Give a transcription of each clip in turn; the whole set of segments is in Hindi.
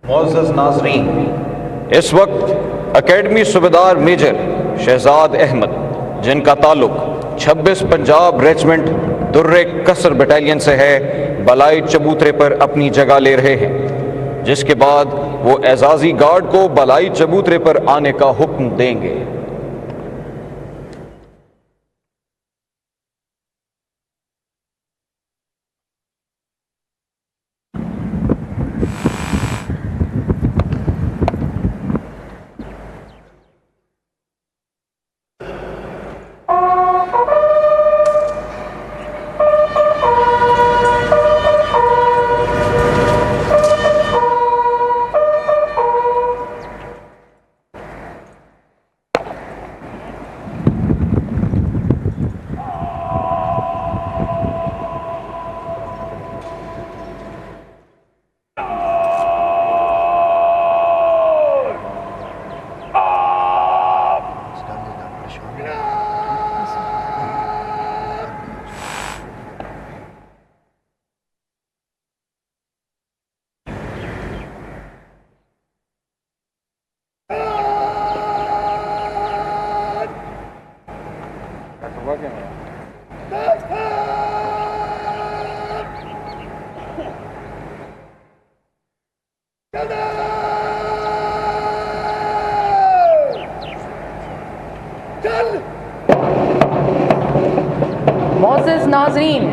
मुअज़्ज़ज़ नाज़रीन, इस वक्त अकेडमी सूबेदार मेजर शहजाद अहमद, जिनका ताल्लुक 26 पंजाब रेजिमेंट दुर्रे कसर बटालियन से है, बलाई चबूतरे पर अपनी जगह ले रहे हैं, जिसके बाद वो एजाजी गार्ड को बलाई चबूतरे पर आने का हुक्म देंगे। मुअज़्ज़ज़ नाज़रीन,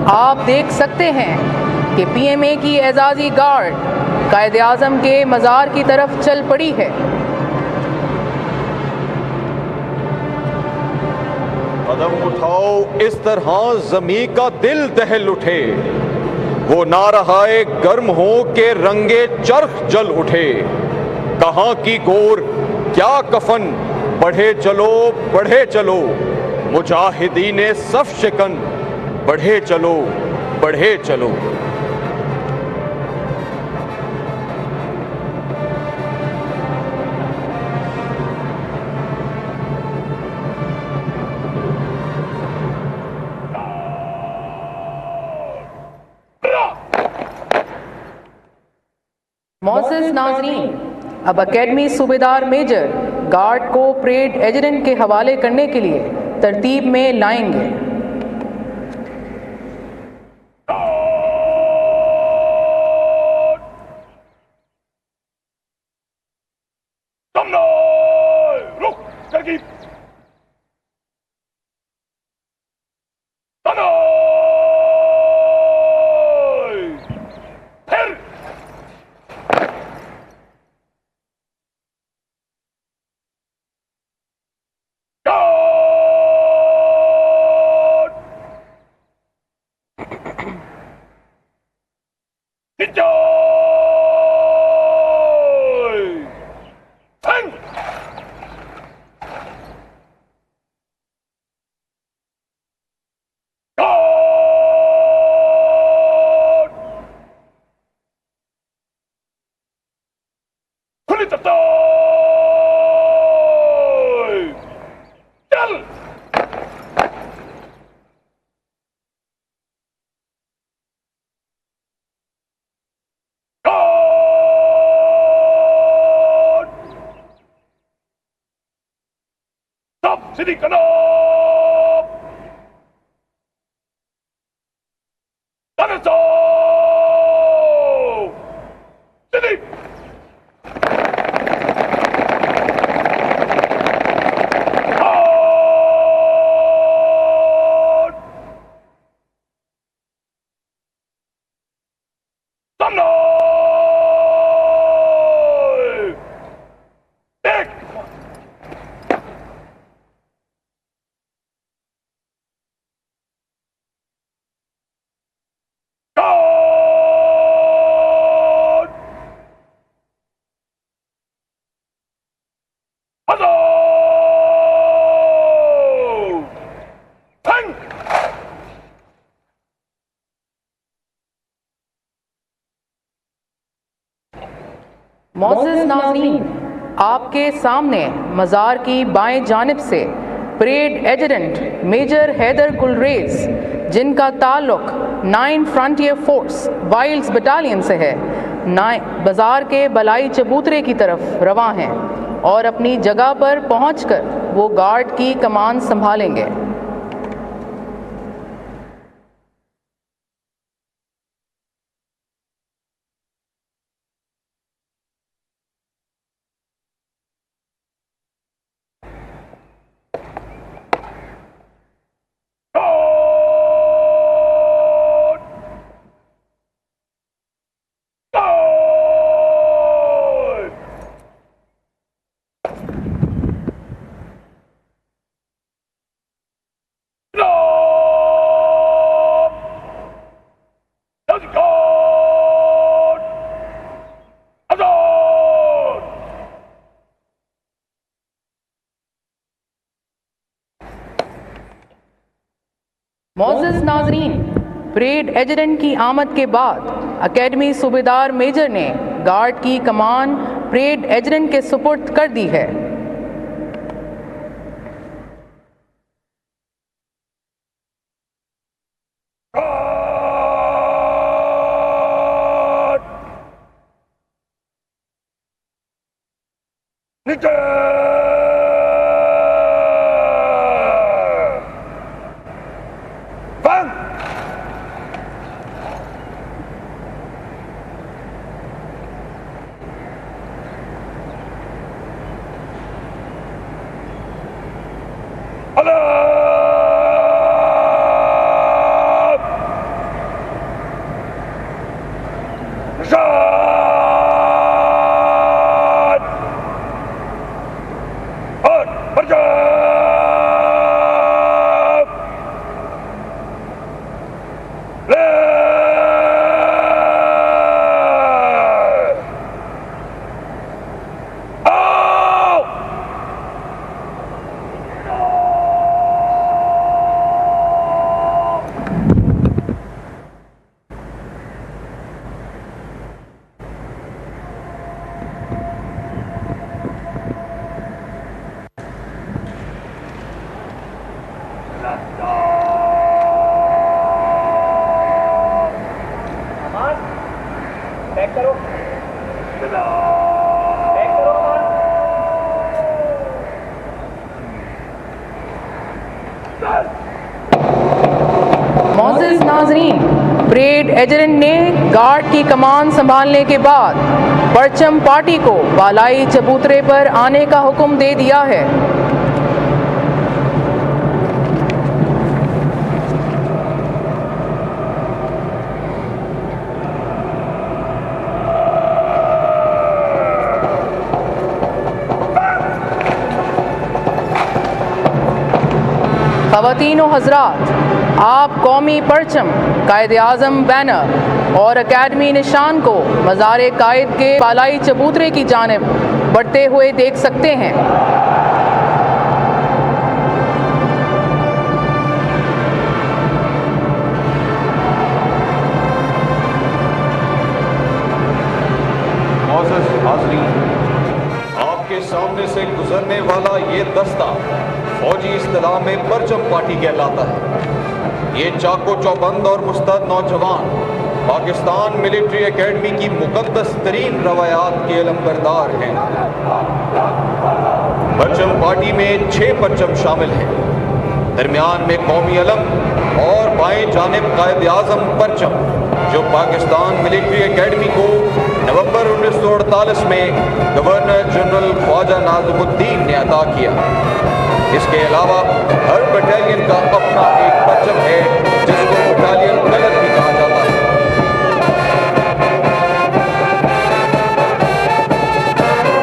आप देख सकते हैं कि पीएमए की एजाजी गार्ड कायदे आज़म के मज़ार की तरफ चल पड़ी है। कदम उठाओ, इस तरह ज़मीं का दिल दहल उठे, वो नारहाए गर्म हो के रंगे चरख जल उठे। कहाँ की गोर क्या कफन, बढ़े चलो मुजाहिदीने सफ शिकन, बढ़े चलो। मुअज़्ज़ज़ नाज़रीन, अब अकेडमी सूबेदार मेजर गार्ड को परेड एजेंट के हवाले करने के लिए तरतीब में लाएंगे। City Canal! Dinosaur! City! Out! Thunder! Dick! मुअज़्ज़ज़ नाज़रीन, आपके सामने मज़ार की बाएं जानिब से parade adjutant major Haider Gulrez, जिनका ताल्लुक 9 फ्रंटियर फोर्स वाइल्ड्स बटालियन से है। बाजार के बलाई चबूतरे की तरफ रवां हैं और अपनी जगह पर पहुंचकर वो गार्ड की कमान संभालेंगे। मोअज़्ज़ज़ नाज़रीन, परेड एजुडेंट की आमद के बाद अकेडमी सूबेदार मेजर ने गार्ड की कमान परेड एजुडेंट के सुपुर्द कर दी है। मोअज़्ज़ज़ नाज़रीन, परेड एजुडेंट ने गार्ड की कमान संभालने के बाद परचम पार्टी को बालाई चबूतरे पर आने का हुक्म दे दिया है। ख़वातीन व हज़रात, आप कौमी परचम, कायद-ए-आज़म बैनर और अकेडमी निशान को मज़ार कायद के बालाई चबूतरे की जानिब बढ़ते हुए देख सकते हैं। मोअज़्ज़ज़ हाज़रीन, आपके सामने से गुजरने वाला ये दस्ता फौजी इस्तिलाह में परचम पार्टी कहलाता है। ये चाको चौबंद और मुस्तैद नौजवान पाकिस्तान मिलिट्री एकेडमी की मुकद्दस तरीन रवायात के इल्मबरदार हैं। परचम पार्टी में 6 परचम शामिल हैं। दरमियान में कौमी अलम और बाएं जानिब कायद-ए-आज़म परचम, जो पाकिस्तान मिलिट्री एकेडमी को नवंबर 1948 में गवर्नर जनरल ख्वाजा नाज़िमुद्दीन ने अता किया। इसके अलावा हर बटालियन का अपना एक परचम है, जिसको बटालियन कलर भी कहा जाता है।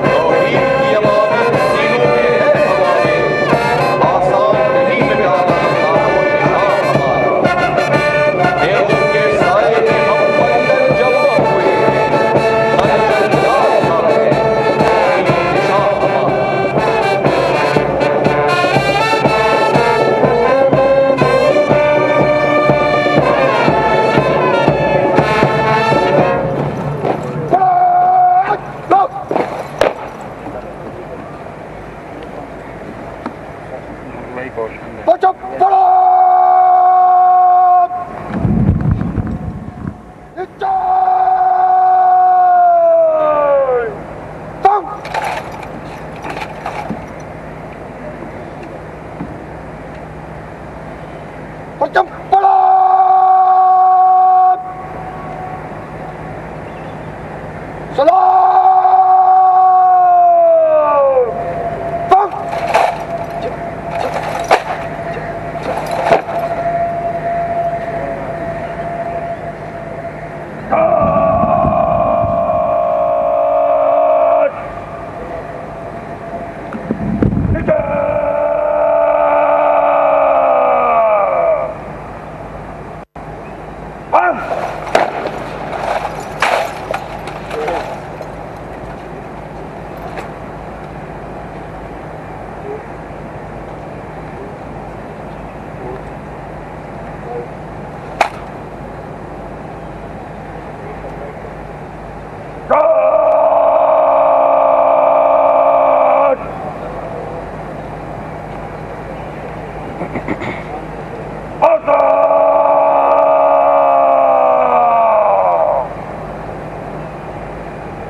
तौहीद की अवामिर सीनों में है हवा में, आसान नहीं मिटाना नामो निशान हमारा। देवों के साए में हम पलकर जवां हुए हैं, खंजर जान ना है निशान हमारा।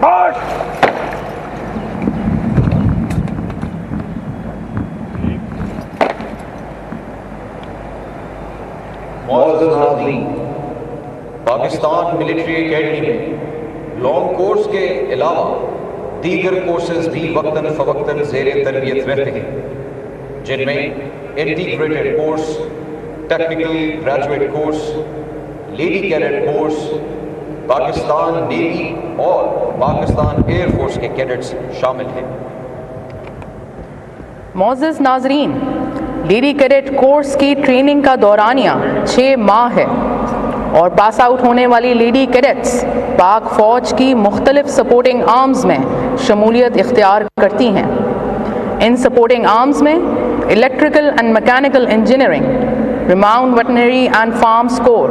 मार्च। मौजूद नाज़रीन, पाकिस्तान मिलिट्री एकेडमी में लॉन्ग कोर्स के अलावा दीगर कोर्सेज भी वक्तन फ़वक्तन ज़ेर तरबियत रहते हैं, जिनमें integrated course, technical graduate course, lady cadet course, Pakistan navy और पाकिस्तान एयरफोर्स के कैडेट्स शामिल हैं। मौजूद नाजरीन, लेडी कैडेट कोर्स की ट्रेनिंग का दौरानिया 6 माह है और पास आउट होने वाली लेडी कैडेट्स पाक फ़ौज की मुख्तलिफ सपोर्टिंग आर्म्स में शमूलियत इख्तियार करती हैं। इन सपोर्टिंग आर्म्स में electrical and mechanical engineering, remount veterinary and farms corps,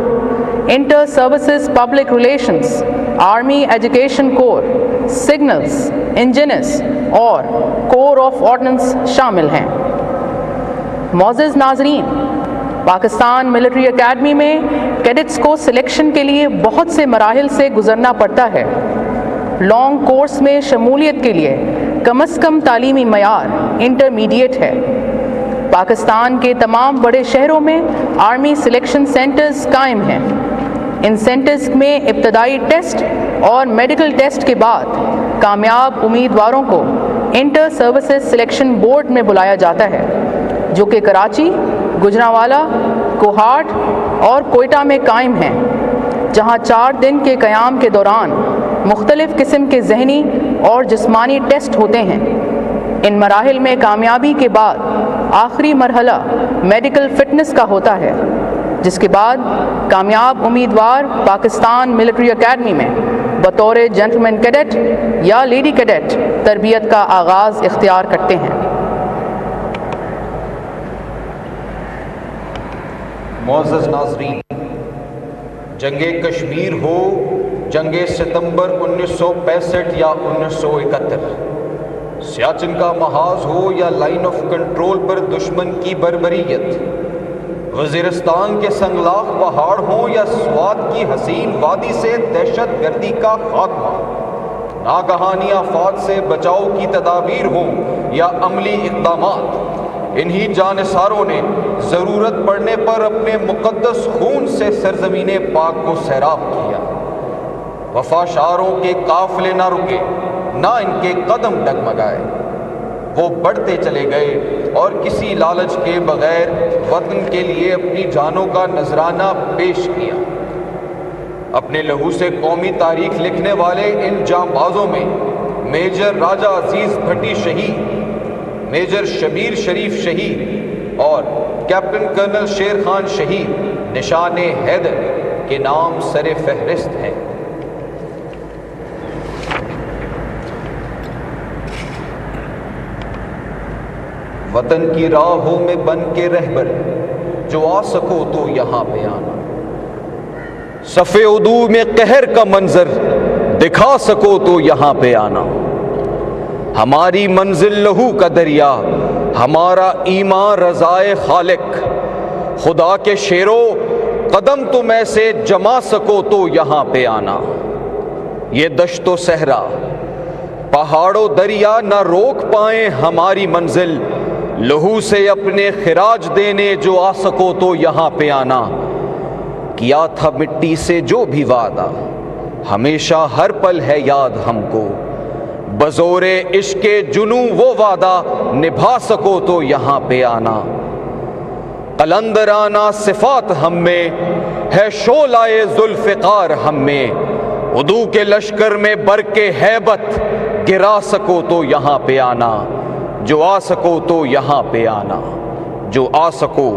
inter services public relations, army education corps, signals, engineers और कोर ऑफ ऑर्डिनेंस शामिल हैं। मौजूद नाजरीन, पाकिस्तान मिलिट्री एकेडमी में कैडेट्स को सिलेक्शन के लिए बहुत से मराहिल से गुजरना पड़ता है। लॉन्ग कोर्स में शमूलियत के लिए कम अज़ कम तालीमी मयार इंटरमीडिएट है। पाकिस्तान के तमाम बड़े शहरों में आर्मी सिलेक्शन सेंटर्स कायम हैं। इन सेंटर्स में इब्तदाई टेस्ट और मेडिकल टेस्ट के बाद कामयाब उम्मीदवारों को इंटर सर्विसेज सिलेक्शन बोर्ड में बुलाया जाता है, जो कि कराची, गुजरांवाला, कोहाट और कोयटा में कायम हैं, जहां 4 दिन के क़याम के दौरान मुख्तलिफ़ किस्म के ज़हनी और जिस्मानी टेस्ट होते हैं। इन मराहिल में कामयाबी के बाद आखिरी मरहला मेडिकल फ़िटनेस का होता है, जिसके बाद कामयाब उम्मीदवार पाकिस्तान मिलिट्री एकेडमी में बतौर जेंटलमैन कैडेट या लेडी कैडेट तरबियत का आगाज़ इख्तियार करते हैं। मौजूद नाज़रीन, जंगे कश्मीर हो, जंगे सितंबर 1965 या 1971, सियाचिन का महाज हो या लाइन ऑफ कंट्रोल पर दुश्मन की बर्बरियत, वज़ीरिस्तान के संगलाख पहाड़ हों या स्वात की हसीन वादी से दहशत गर्दी का खात्मा, नागहानी आफात से बचाव की तदाबीर हो या अमली इक़दामात, इन्हीं जानिसारों ने ज़रूरत पड़ने पर अपने मुक़द्दस खून से सरज़मीने पाक को सैराब किया। वफ़ाशारों के काफ़िले ना रुके, ना इनके कदम डगमगाए। वो बढ़ते चले गए और किसी लालच के बगैर वतन के लिए अपनी जानों का नजराना पेश किया। अपने लहू से कौमी तारीख लिखने वाले इन जांबाजों में मेजर राजा अजीज़ भट्टी शहीद, मेजर शबीर शरीफ शहीद और कैप्टन कर्नल शेर खान शहीद निशाने हैदर के नाम सरे फहरिस्त हैं। वतन की राहों में बन के रहबर, जो आ सको तो यहाँ पे आना। सफ़े उदू में कहर का मंजर दिखा सको तो यहाँ पे आना। हमारी मंजिल लहू का दरिया, हमारा ईमान रज़ाए खालिक। खुदा के शेरों, कदम तुम ऐसे जमा सको तो यहाँ पे आना। ये दश्तो सहरा, पहाड़ों दरिया ना रोक पाए हमारी मंजिल। लहू से अपने खिराज देने जो आ सको तो यहाँ पे आना। किया था मिट्टी से जो भी वादा, हमेशा हर पल है याद हमको। बज़ोरे इश्के जुनू वो वादा निभा सको तो यहाँ पे आना। कलंदराना सिफात हम में है, शोलाए जुल्फ़िकार हम में। उदू के लश्कर में बर के हैबत गिरा सको तो यहाँ पे आना। जो आ सको तो यहाँ पे आना, जो आ सको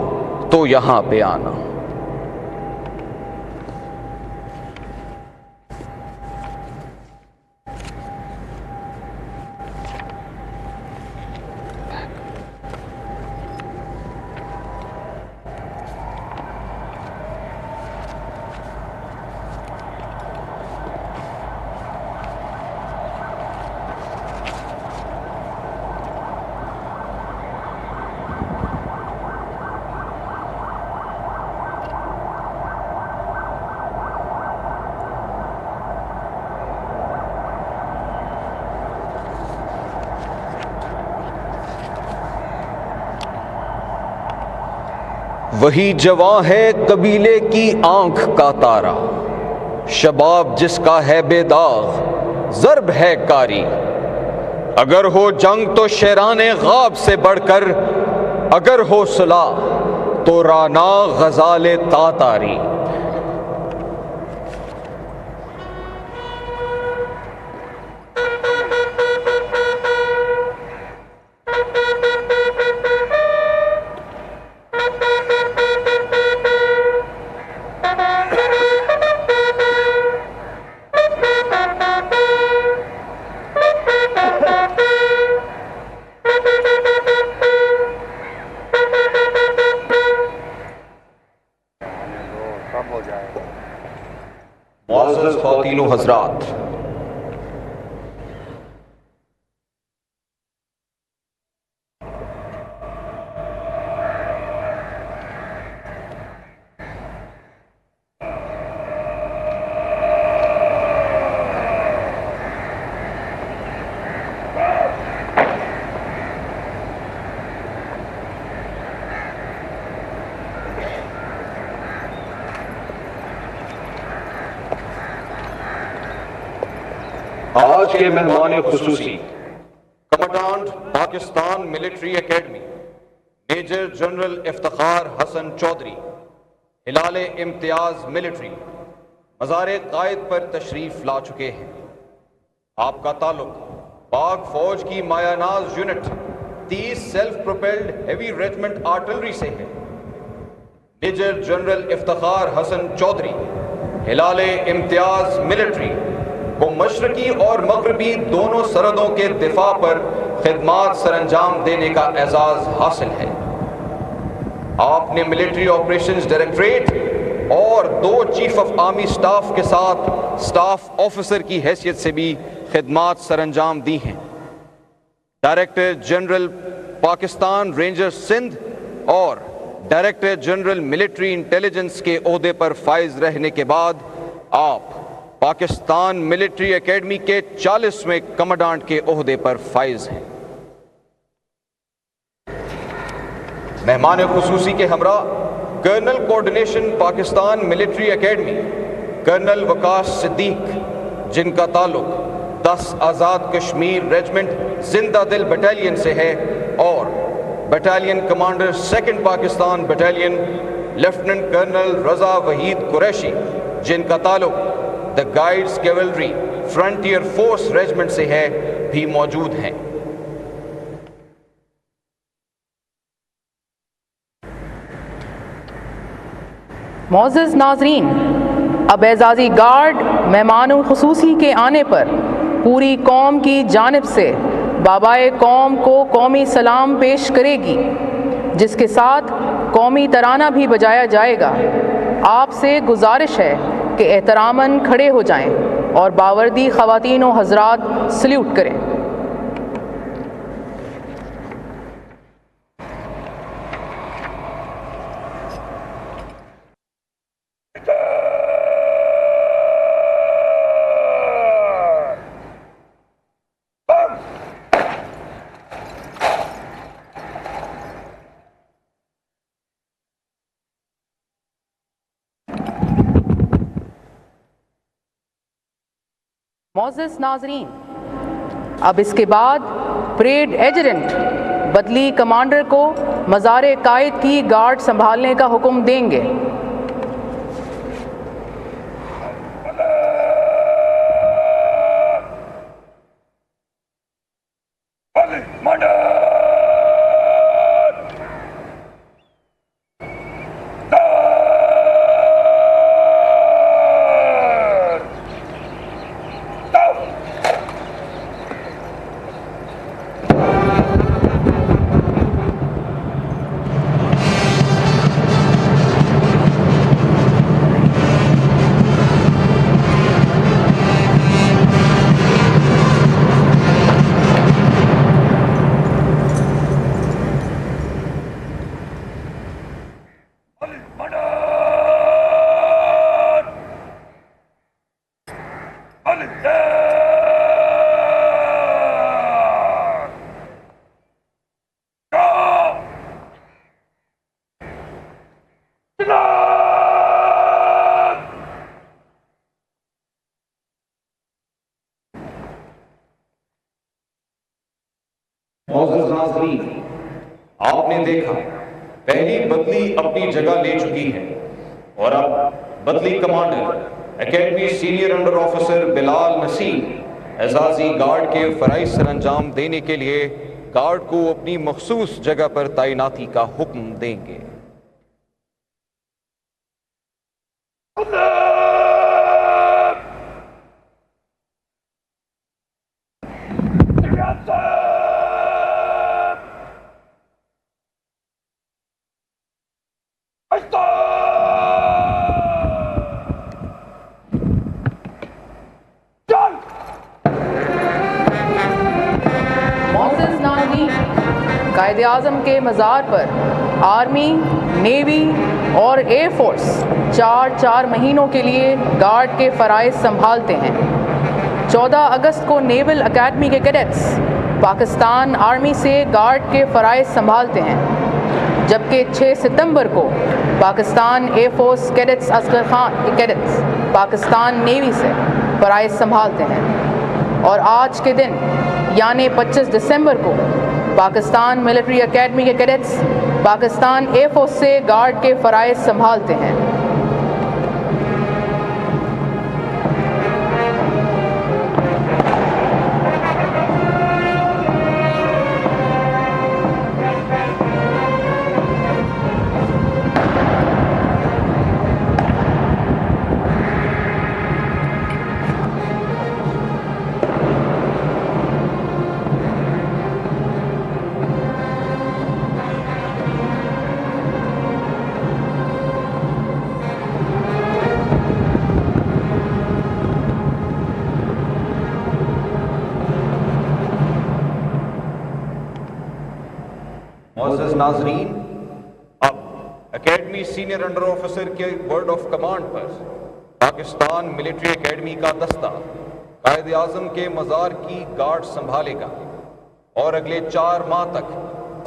तो यहाँ पे आना। वही जवां है कबीले की आंख का तारा, शबाब जिसका है बेदाग ज़र्ब है कारी। अगर हो जंग तो शेराने ग़ाब से बढ़कर, अगर हो सुलह तो राना ग़ज़ाले तातारी। मुअज़्ज़ज़ ख़वातीन व हज़रात, आज के मेहमान खुसूसी commandant Pakistan military academy major general Iftikhar Hasan Chaudhry, Hilal-e Imtiaz military मज़ार कायद पर तशरीफ ला चुके हैं। आपका ताल्लुक पाक फौज की मायानाज unit 30 self propelled heavy regiment artillery से है। Major general Iftikhar Hasan Chaudhry, Hilal-e Imtiaz military को मशरकी और मगरबी दोनों सरहदों के दिफा पर खिदमात सरअंजाम देने का एजाज हासिल है। आपने मिलिट्री ऑपरेशंस डायरेक्टरेट और 2 चीफ ऑफ आर्मी स्टाफ के साथ स्टाफ ऑफिसर की हैसियत से भी खिदमात सरअंजाम दी हैं। Director general Pakistan rangers Sindh और डायरेक्टर जनरल मिलिट्री इंटेलिजेंस के ओहदे पर फाइज रहने के बाद आप पाकिस्तान मिलिट्री एकेडमी के 40वें कमांडेंट के ओहदे पर फाइज हैं। मेहमान खुसूसी के हमरा colonel coordination Pakistan military academy colonel Waqas Siddique, जिनका ताल्लुक 10 आज़ाद कश्मीर रेजिमेंट जिंदा दिल बटालियन से है, और battalion commander 2nd Pakistan battalion lieutenant colonel Raza Waheed Qureshi, जिनका ताल्लुक the guides cavalry frontier force regiment से है, भी मौजूद हैं। मुअज़्ज़ज़ नाज़रीन, अब एज़ाज़ी गार्ड मेहमानों खुसूसी के आने पर पूरी कौम की जानिब से बाबाए कौम को कौमी सलाम पेश करेगी, जिसके साथ कौमी तराना भी बजाया जाएगा। आपसे गुजारिश है कि एहतरामन खड़े हो जाएं और बावर्दी ख़वातीन व हज़रात सल्यूट करें। मुअज़्ज़ज़ नाज़रीन, अब इसके बाद परेड एजेंट बदली कमांडर को मज़ार कायद की गार्ड संभालने का हुक्म देंगे। मौजूद नाज़रीन, आपने देखा पहली बदली अपनी जगह ले चुकी है और अब बदली commander academy senior under officer Bilal Naseem एजाजी गार्ड के फराइज सरंजाम देने के लिए गार्ड को अपनी मखसूस जगह पर तैनाती का हुक्म देंगे। कायदे आज़म के मज़ार पर आर्मी, नेवी और एयर फोर्स 4 महीनों के लिए गार्ड के फ़राइज़ संभालते हैं। 14 अगस्त को नेवल अकेडमी के कैडेट्स पाकिस्तान आर्मी से गार्ड के फ़राइज़ संभालते हैं, जबकि 6 सितंबर को Pakistan air force cadets Asghar Khan के कैडेट्स पाकिस्तान नेवी से फ़राइज़ संभालते हैं। और आज के दिन यानी 25 दिसंबर को पाकिस्तान मिलिट्री एकेडमी के कैडेट्स पाकिस्तान एयर फोर्स से गार्ड के फ़राइज़ संभालते हैं। मौजूद नाजरीन, अब एकेडमी सीनियर अंडर ऑफिसर के वर्ड ऑफ कमांड पर पाकिस्तान मिलिट्री एकेडमी का दस्ता कायदे आज़म के मज़ार की गार्ड संभालेगा और अगले 4 माह तक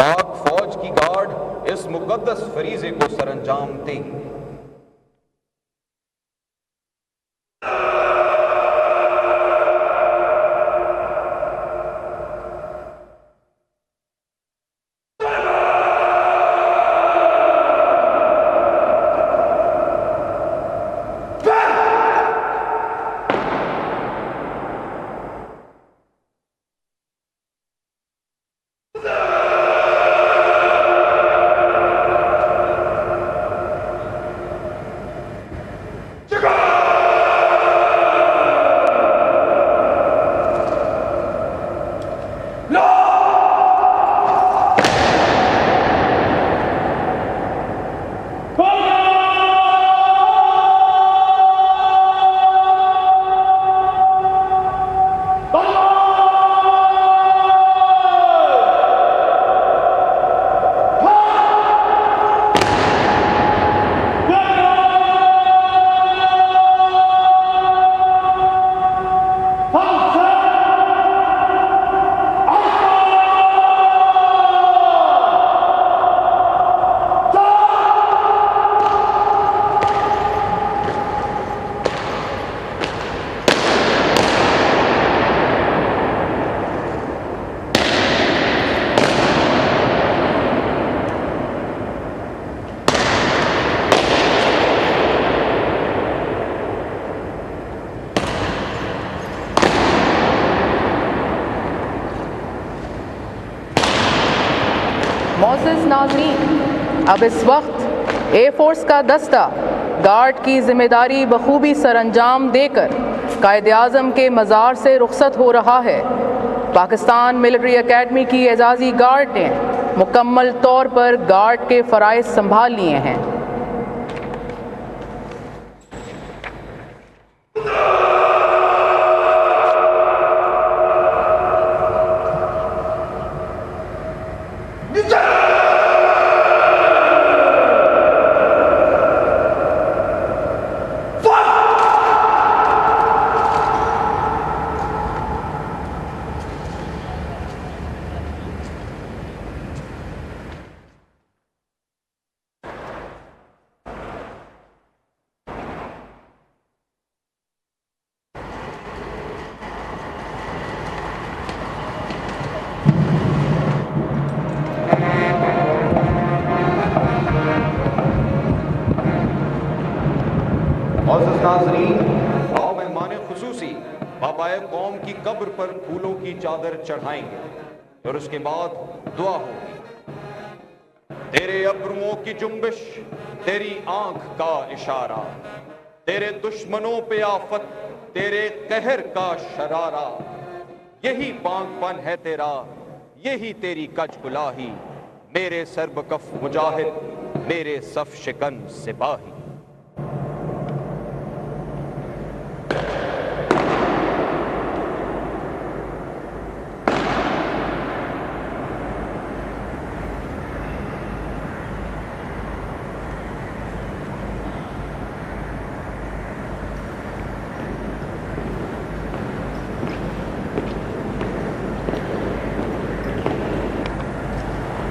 पाक फौज की गार्ड इस मुकद्दस फरीज़े को सरअंजाम देगी। मौजूद नाज़रीन, अब इस वक्त एयर फोर्स का दस्ता गार्ड की जिम्मेदारी बखूबी सरअंजाम देकर कायदे आज़म के मज़ार से रुखसत हो रहा है। पाकिस्तान मिलिट्री एकेडमी की एजाज़ी गार्ड ने मुकम्मल तौर पर गार्ड के फ़राइज़ संभाल लिए हैं। नाजरीन, आओ मेहमान खुसूसी बाबाए कौम की कब्र पर फूलों की चादर चढ़ाएंगे और उसके बाद दुआ होगी। तेरे अब्रुओं की जुम्बिश, तेरी आंख का इशारा, तेरे दुश्मनों पे आफत, तेरे कहर का शरारा, यही बांगपन है तेरा, यही तेरी कच गुलाही, मेरे सरबकफ मुजाहिद, मेरे सफ शिकन सिपाही।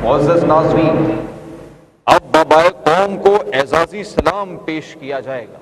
मुअज़्ज़ज़ नाज़रीन, अब बाबाए कौम को एजाज़ी सलाम पेश किया जाएगा।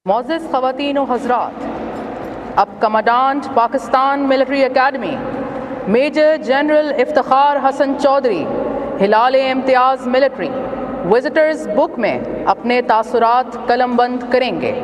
मोअज़्ज़ज़ ख़वातीन व हज़रात, अब commandant Pakistan military academy major general Iftikhar Hasan Chaudhry Hilal Imtiaz military visitors book में अपने तासुरात कलमबंद करेंगे।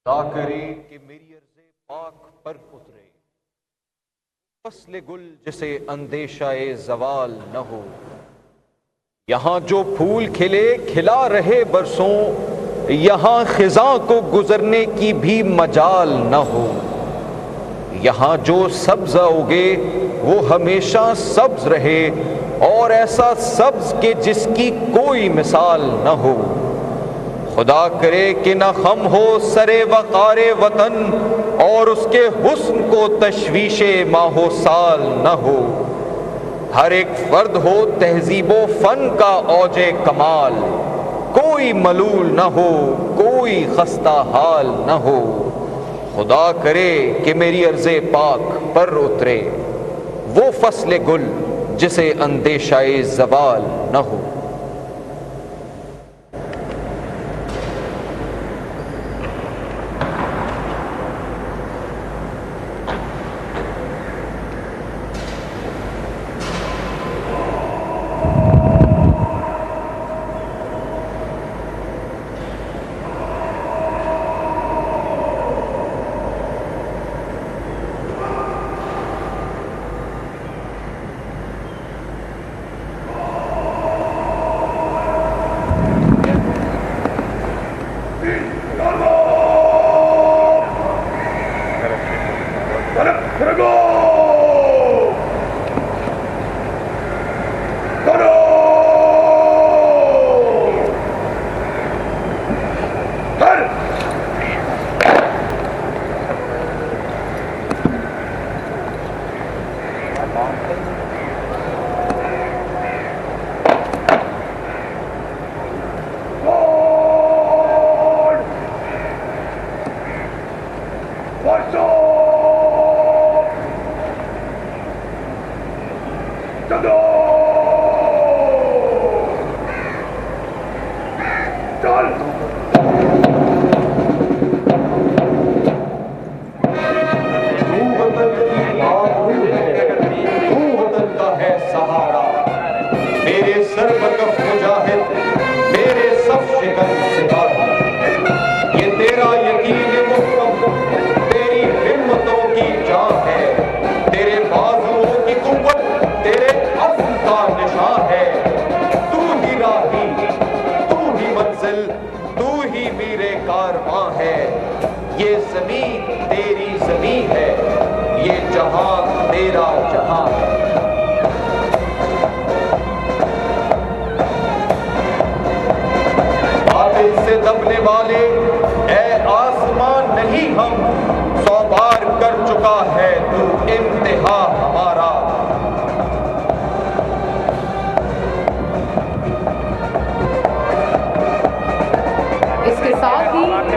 खुदा करे कि मेरी अर्ज़े पाक पर उतरे, फस्ले गुल जिसे अंदेशाए ज़वाल न हो। यहाँ जो फूल खिले खिला रहे बरसों, यहाँ खिज़ां को गुजरने की भी मजाल न हो। यहाँ जो सब्ज़ उगे वो हमेशा सब्ज़ रहे, और ऐसा सब्ज़ के जिसकी कोई मिसाल न हो। खुदा करे कि न खम हो सरे वक़ारे वतन, और उसके हुस्न को तशवीशे माहो साल न हो। हर एक फर्द हो तहजीबो फन का औजे कमाल, कोई मलूल न हो कोई खस्ता हाल न हो। खुदा करे कि मेरी अर्ज़े पाक पर उतरे, वो फसले गुल जिसे अंदेशाए ज़वाल न हो।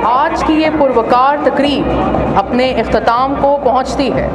आज की ये पुरवकार तकरीब अपने इख्तिताम को पहुंचती है।